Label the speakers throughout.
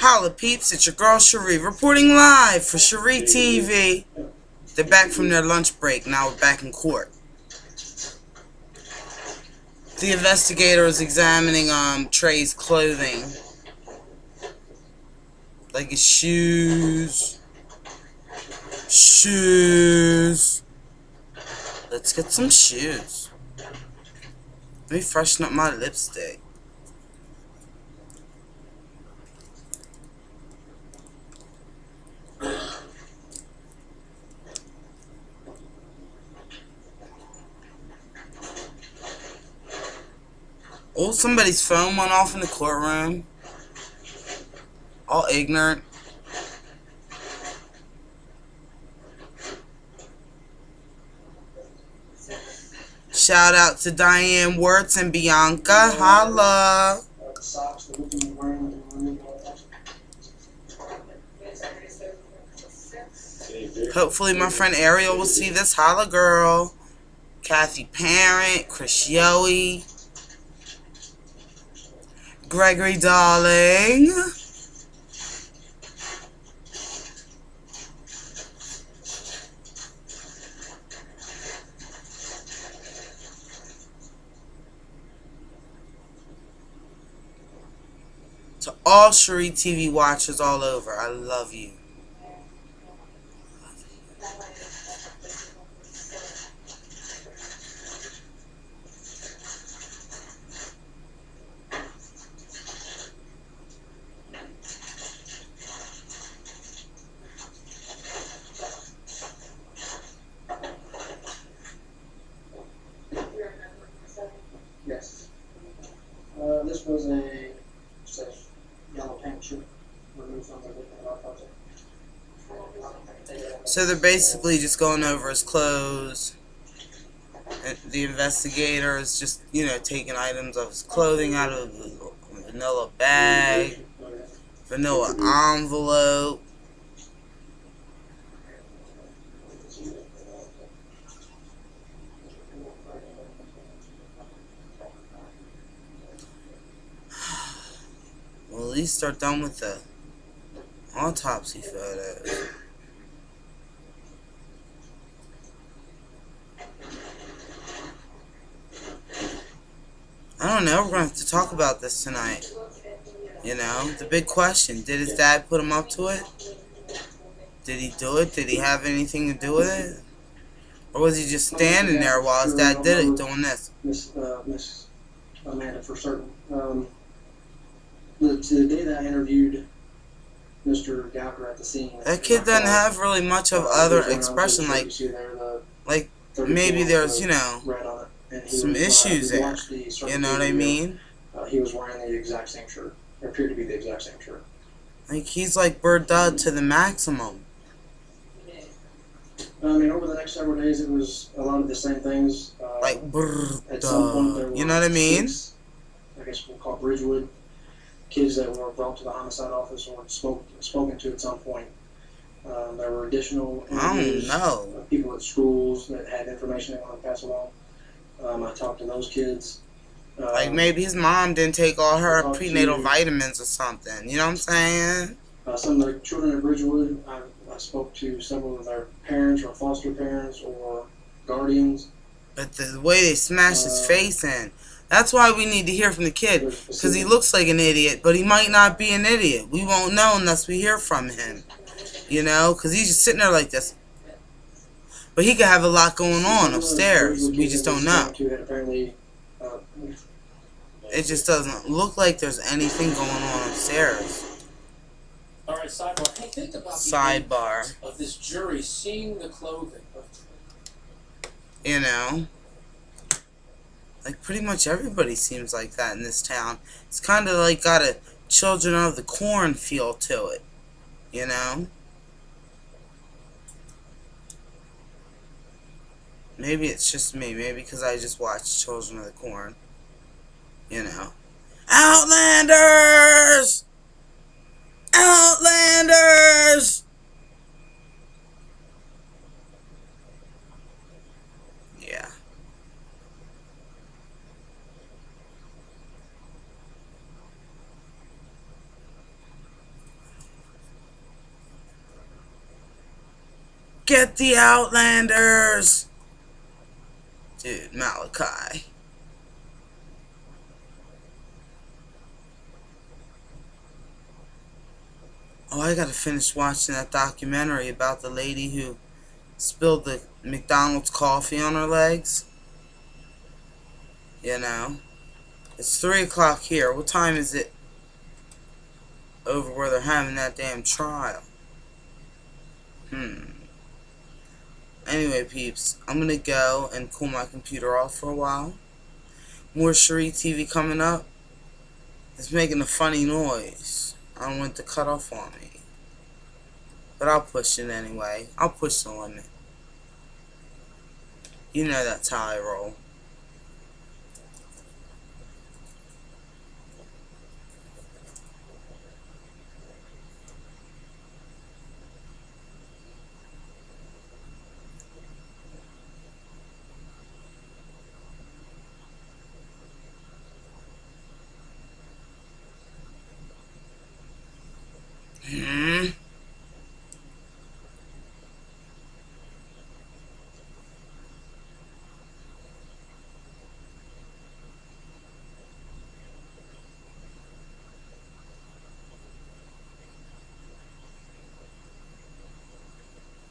Speaker 1: Holla peeps, it's your girl Schree reporting live for SchreeTV. They're back from their lunch break. Now we're back in court. The investigator is examining Trey's clothing, like his shoes. Let's get some shoes. Let me freshen up my lipstick. Oh, somebody's phone went off in the courtroom. All ignorant. Shout out to Diane Wirtz and Bianca. Holla. Hopefully my friend Ariel will see this. Holla girl. Kathy Parent, Chris Yoey, Gregory Darling. To all SchreeTV watchers all over, I love you.
Speaker 2: Yes. This was a yellow paint chip removed from the project.
Speaker 1: So they're basically just going over his clothes. And the investigator is just, taking items of his clothing out of a vanilla bag, vanilla envelope. Well, at least they're done with the autopsy photos. I don't know, we're going to have to talk about this tonight. The big question, did his dad put him up to it? Did he do it? Did he have anything to do with it? Or was he just standing there while his dad did it, doing this?
Speaker 2: Miss Amanda, for certain. The day that I interviewed Mr. Gowker at the scene,
Speaker 1: that kid doesn't have really much of other expression, like maybe there's, some issues there. You know what I mean?
Speaker 2: He was wearing the exact same shirt. It appeared to be the exact same shirt.
Speaker 1: Like, he's like Bird Dud to the maximum.
Speaker 2: Over the next several days, it was a lot of the same things.
Speaker 1: Like Bird
Speaker 2: At some point, there were
Speaker 1: you know what I mean?
Speaker 2: 6, I guess we'll call Bridgewood, kids that were brought to the homicide office or spoken to at some point. There were additional interviews of people at schools that had information they wanted to pass along. I talked to those kids.
Speaker 1: Like maybe his mom didn't take all her prenatal vitamins or something. You know what I'm saying?
Speaker 2: Some of the children at Bridgewood, I spoke to several of their parents or foster parents or guardians.
Speaker 1: But the way they smashed his face in, that's why we need to hear from the kid. Because he looks like an idiot, but he might not be an idiot. We won't know unless we hear from him. Because he's just sitting there like this. But he could have a lot going on upstairs. We just don't know. It just doesn't look like there's anything going on upstairs.
Speaker 3: All right, sidebar. Hey, think about
Speaker 1: Sidebar.
Speaker 3: of this jury seeing the clothing of
Speaker 1: like pretty much everybody seems like that in this town. It's kind of like got a Children of the Corn feel to it. Maybe it's just me. Maybe because I just watched Children of the Corn. Outlanders! Outlanders! Yeah. Get the Outlanders! Dude, Malachi. Oh, I gotta finish watching that documentary about the lady who spilled the McDonald's coffee on her legs. You know. It's 3 o'clock here. What time is it over where they're having that damn trial? Anyway, peeps, I'm gonna go and cool my computer off for a while. More SchreeTV coming up. It's making a funny noise. I don't want it to cut off on me. But I'll push it anyway. I'll push the limit. You know that's how I roll.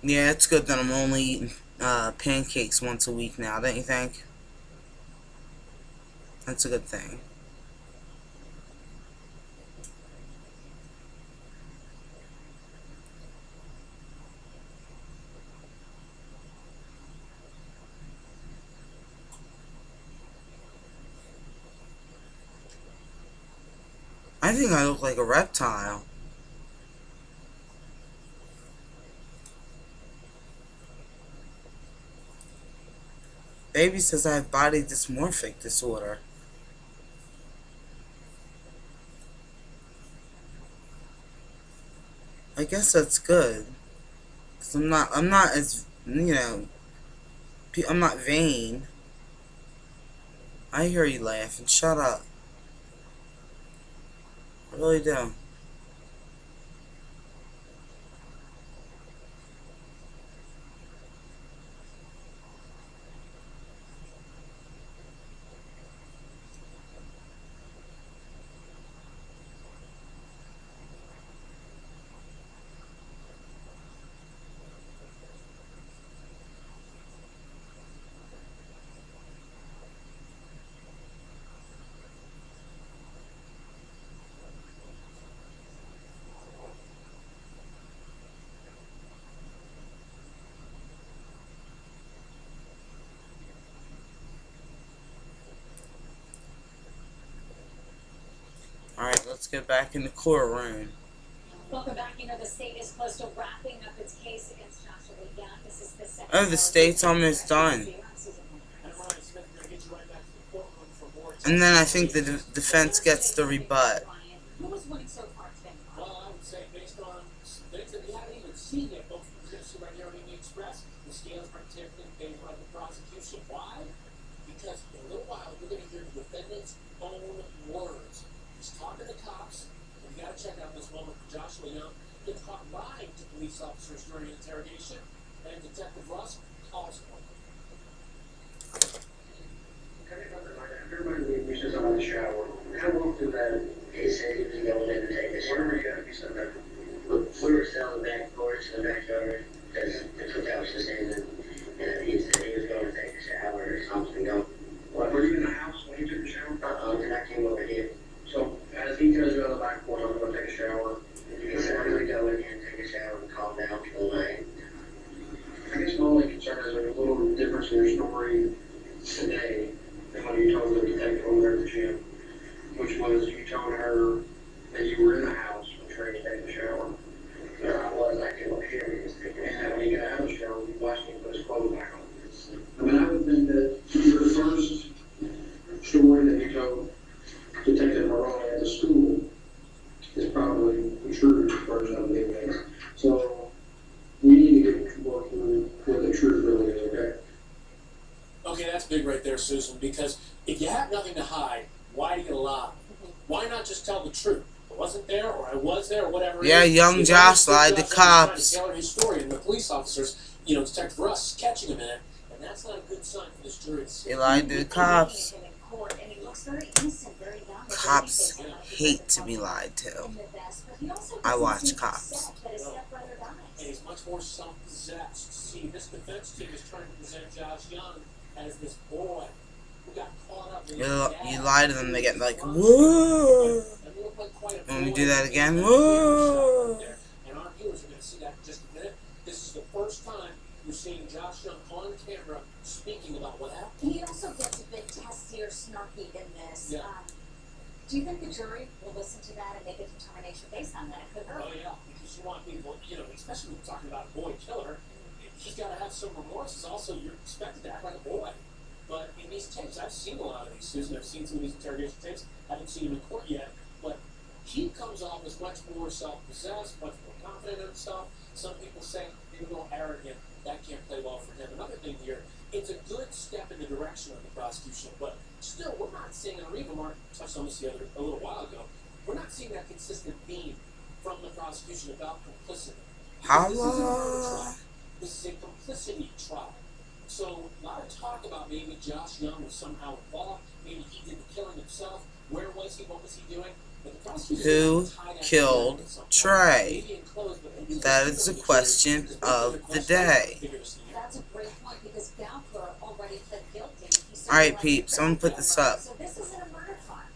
Speaker 1: Yeah, it's good that I'm only eating pancakes once a week now, don't you think? That's a good thing. I think I look like a reptile. Baby says I have body dysmorphic disorder. I guess that's good. 'Cause I'm not as, you know, I'm not vain. I hear you laughing. Shut up. I really do. Alright, let's get back in the courtroom.
Speaker 4: Welcome back. You know, the state is close to wrapping up its case against Joshua Young. This is the second.
Speaker 1: Oh, the state's almost done. And then I think the defense gets the rebut.
Speaker 4: Who was winning so far today?
Speaker 3: Well, I would say based on things that we haven't even seen yet, both from the position right here on the Express, the scales are tipped in favor of the prosecution. Why? Because in a little while you're going to hear the defendant's own words. He's talking to cops, and you got to check out this moment for Joshua Young. Gets caught lying to police officers during an interrogation, and Detective Russ calls for him.
Speaker 5: Everybody we said about the shower. I walked through that. He said he was going in to take a shower. Where were you going to be something? We were still in the back porch, in the backyard, because the cookhouse was in, and he said he was going to take a shower or something. What, were you in the house when you took a shower? Then I came over here. So, as he goes around the back porch, I'm going to take a shower. He said, I'm going to go in here and take a shower and calm down for the night. I guess my only concern is there's a little difference in your story today than when you told the detective over there at the gym, which was you told her that you were in the house when Schree was taking a shower. No, I was. I came up here and he was taking a shower. When he got out of the shower, you watched him put his clothes back on. I mean, I would think that your first story that you told Detective Moroni at the school is probably the true version of the events. So we need to get working what the truth really is, okay?
Speaker 3: Okay, that's big right there, Susan, because if you have nothing to hide, why do you lie? Why not just tell the truth? I wasn't there, or I was there, or whatever.
Speaker 1: Yeah, young Josh lied to cops.
Speaker 3: Tailor his story, and the police officers Detective Russ catching him in it, and that's not a good sign for this jury to see.
Speaker 1: He lied to the cops. Cops hate to be lied to. I watch Cops.
Speaker 3: And he's much more self-possessed. See, this defense team is trying to present Josh Young as this boy who got caught up in
Speaker 1: You lie to them, they get like, whoa. When we do that again, whoa.
Speaker 3: And our viewers are going to see that in just a minute. This is the first time you're seeing Josh Young on camera speaking about what happened.
Speaker 4: He also gets a bit testy or snarky in this.
Speaker 3: Yeah.
Speaker 4: Do you think the jury will listen to that and make a determination based on that?
Speaker 3: Oh yeah, because you want people, especially when we're talking about a boy killer, he's got to have some remorse. Also, you're expected to act like a boy. But in these tapes, I've seen a lot of these, Susan. I've seen some of these interrogation tapes. Haven't seen him in court yet. But he comes off as much more self-possessed, much more confident in himself. Some people say he's a little arrogant. That can't play well for him. Another thing here, it's a good step in the direction of the prosecution, but still, we're not seeing, and Reva Mark touched on this a little while ago, we're not seeing that consistent theme from the prosecution about complicity. This is a murder trial. This is a complicity trial. So a lot of talk about maybe Josh Young was somehow involved, maybe he did the killing himself. Where was he? What was he doing?
Speaker 1: Who killed Trey? That is the question of the day.
Speaker 4: That's a great point because Galper already pled guilty.
Speaker 1: Alright, peeps, I'm gonna put this up. I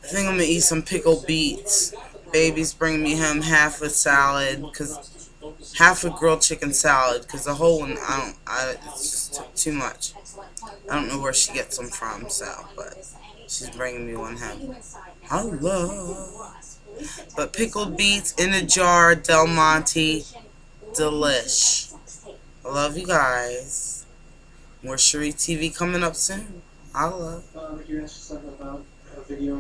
Speaker 1: think I'm gonna eat some pickled beets. Baby's bringing me home half a salad, half a grilled chicken salad, because the whole one, it's just too much. I don't know where she gets them from, but she's bringing me one home. Hello. But pickled beets in a jar, Del Monte, delish. I love you guys. More SchreeTV coming up soon. Holla.
Speaker 2: You asked something about a video.